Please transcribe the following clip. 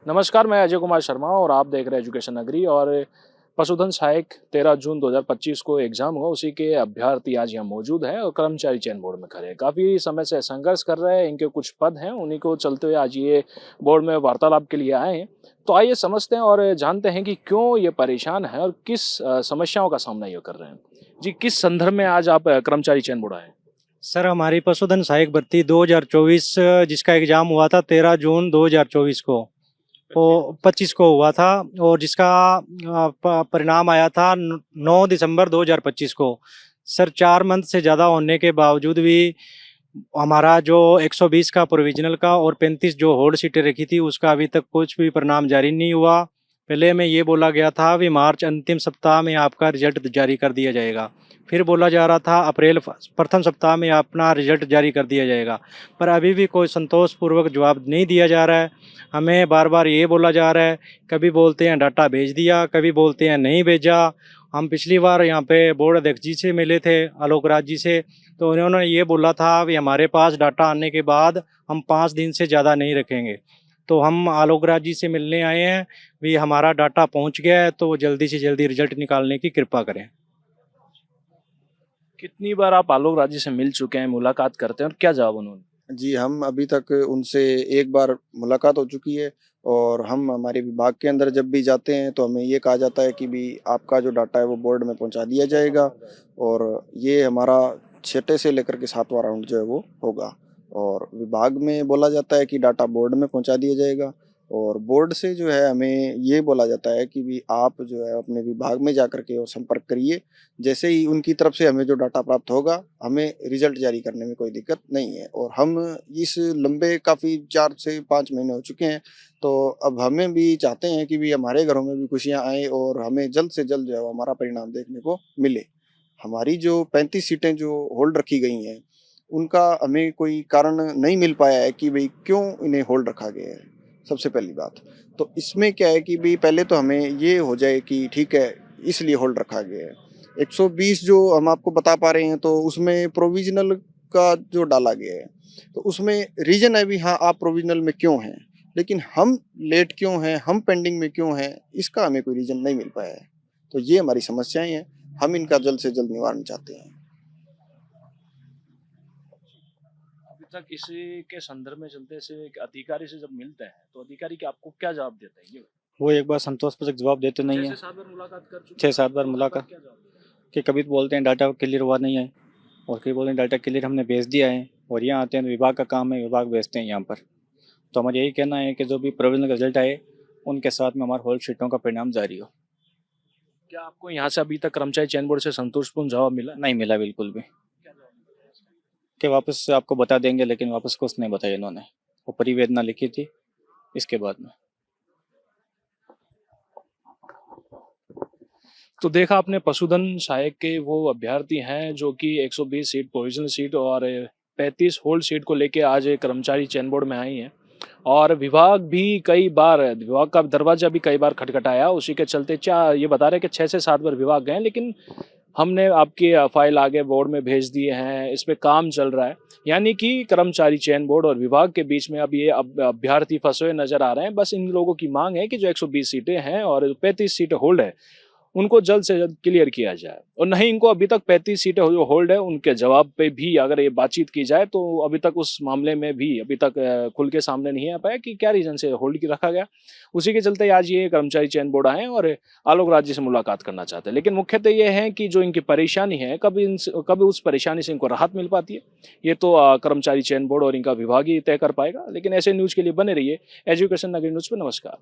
नमस्कार, मैं अजय कुमार शर्मा और आप देख रहे हैं एजुकेशन नगरी। और पशुधन सहायक 13 जून 2025 को एग्जाम हुआ, उसी के अभ्यर्थी आज यहाँ मौजूद हैं और कर्मचारी चयन बोर्ड में खड़े हैं। काफ़ी समय से संघर्ष कर रहे हैं, इनके कुछ पद हैं, उन्हीं को चलते हुए आज ये बोर्ड में वार्तालाप के लिए आए हैं। तो आइए समझते हैं और जानते हैं कि क्यों ये परेशान है और किस समस्याओं का सामना ये कर रहे हैं। जी, किस संदर्भ में आज आप कर्मचारी चयन बोर्ड आए हैं? सर, हमारी पशुधन सहायक भर्ती 2024 जिसका एग्ज़ाम हुआ था 13 जून 2024 को, वो 25 को हुआ था और जिसका परिणाम आया था 9 दिसंबर 2025 को। सर, 4 मंथ से ज़्यादा होने के बावजूद भी हमारा जो 120 का प्रोविजनल का और 35 जो होल्ड सीटें रखी थी उसका अभी तक कुछ भी परिणाम जारी नहीं हुआ। पहले में ये बोला गया था कि मार्च अंतिम सप्ताह में आपका रिजल्ट जारी कर दिया जाएगा, फिर बोला जा रहा था अप्रैल प्रथम सप्ताह में अपना रिजल्ट जारी कर दिया जाएगा, पर अभी भी कोई संतोषपूर्वक जवाब नहीं दिया जा रहा है। हमें बार बार ये बोला जा रहा है, कभी बोलते हैं डाटा भेज दिया, कभी बोलते हैं नहीं भेजा। हम पिछली बार यहाँ पे बोर्ड अध्यक्ष जी से मिले थे, आलोक राज जी से, तो उन्होंने ये बोला था कि हमारे पास डाटा आने के बाद हम 5 दिन से ज़्यादा नहीं रखेंगे। तो हम आलोक राज जी से मिलने आए हैं, भी हमारा डाटा पहुँच गया है तो वो जल्दी से जल्दी रिजल्ट निकालने की कृपा करें। कितनी बार आप आलोक राज जी से मिल चुके हैं, मुलाकात करते हैं और क्या जवाब उन्होंने? जी, हम अभी तक उनसे एक बार मुलाकात हो चुकी है और हम हमारे विभाग के अंदर जब भी जाते हैं तो हमें ये कहा जाता है कि भी आपका जो डाटा है वो बोर्ड में पहुंचा दिया जाएगा और ये हमारा छठे से लेकर के 7वां राउंड जो है वो होगा। और विभाग में बोला जाता है कि डाटा बोर्ड में पहुंचा दिया जाएगा और बोर्ड से जो है हमें ये बोला जाता है कि भी आप जो है अपने विभाग में जाकर के और संपर्क करिए। जैसे ही उनकी तरफ से हमें जो डाटा प्राप्त होगा, हमें रिजल्ट जारी करने में कोई दिक्कत नहीं है। और हम इस लंबे काफ़ी 4 से 5 महीने हो चुके हैं, तो अब हमें भी चाहते हैं कि भी हमारे घरों में भी खुशियाँ आएँ और हमें जल्द से जल्द जो है हमारा परिणाम देखने को मिले। हमारी जो 35 सीटें जो होल्ड रखी गई हैं, उनका हमें कोई कारण नहीं मिल पाया है कि भई क्यों इन्हें होल्ड रखा गया है, सबसे पहली बात। तो इसमें क्या है कि भई पहले तो हमें ये हो जाए कि ठीक है, इसलिए होल्ड रखा गया है। 120 जो हम आपको बता पा रहे हैं तो उसमें प्रोविज़नल का जो डाला गया है, तो उसमें रीज़न है भी हाँ, आप प्रोविज़नल में क्यों हैं? लेकिन हम लेट क्यों हैं, हम पेंडिंग में क्यों हैं, इसका हमें कोई रीज़न नहीं मिल पाया है। तो ये हमारी समस्याएँ हैं, हम इनका जल्द से जल्द निवारण चाहते हैं। अभी तक इसी के संदर्भ में चलते से एक अधिकारी से जब मिलते हैं तो अधिकारी के आपको क्या जवाब देते हैं ये? वो एक बार संतोषपूर्वक जवाब देते नहीं है। 6 से 7 बार मुलाकात कर चुके 6-7 बार मुलाकात क्या जवाब देते हैं? कि कभी तो बोलते हैं डाटा क्लियर हुआ नहीं है और कभी बोलते हैं डाटा क्लियर हमने भेज दिया है, और यहाँ आते हैं तो विभाग का काम है, विभाग भेजते हैं यहाँ पर। तो हमारा यही कहना है कि जो भी प्रोविजनल का रिजल्ट आए उनके साथ में हमारे होल्ड शीटों का परिणाम जारी हो। क्या आपको यहाँ से अभी तक कर्मचारी चयन बोर्ड से संतोषपूर्ण जवाब मिला? नहीं मिला बिल्कुल भी, क्या जवाब मिला इसका? कि वापस आपको बता देंगे, लेकिन वापस कुछ नहीं बताया इन्होंने। वो परिवेदना लिखी थी इसके बाद में। तो देखा आपने, पशुधन सहायक के वो अभ्यर्थी हैं जो कि 120 सीट प्रोविजनल सीट और 35 होल्ड सीट को लेके आज कर्मचारी चयन बोर्ड में आई हैं। और विभाग भी कई बार, विभाग का दरवाजा भी कई बार खटखटाया, उसी के चलते ये बता रहे हैं कि 6 से 7 बार विभाग गए, लेकिन हमने आपकी फाइल आगे बोर्ड में भेज दिए हैं, इस पे काम चल रहा है। यानी कि कर्मचारी चयन बोर्ड और विभाग के बीच में अब ये अभ्यर्थी फंसे हुए नजर आ रहे हैं। बस इन लोगों की मांग है कि जो 120 सीटें हैं और 35 सीटें होल्ड है, उनको जल्द से जल्द क्लियर किया जाए। और नहीं, इनको अभी तक 35 सीटें जो होल्ड है उनके जवाब पे भी अगर ये बातचीत की जाए तो अभी तक उस मामले में भी अभी तक खुल के सामने नहीं आ पाया कि क्या रीजन से होल्ड की रखा गया। उसी के चलते आज ये कर्मचारी चयन बोर्ड आए और आलोक राज जी से मुलाकात करना चाहते हैं। लेकिन मुख्यतः ये है कि जो इनकी परेशानी है, कभी उस परेशानी से इनको राहत मिल पाती है, ये तो कर्मचारी चयन बोर्ड और इनका विभाग ही तय कर पाएगा। लेकिन ऐसे न्यूज़ के लिए बने रहिए एजुकेशन नगरी न्यूज़ पर। नमस्कार।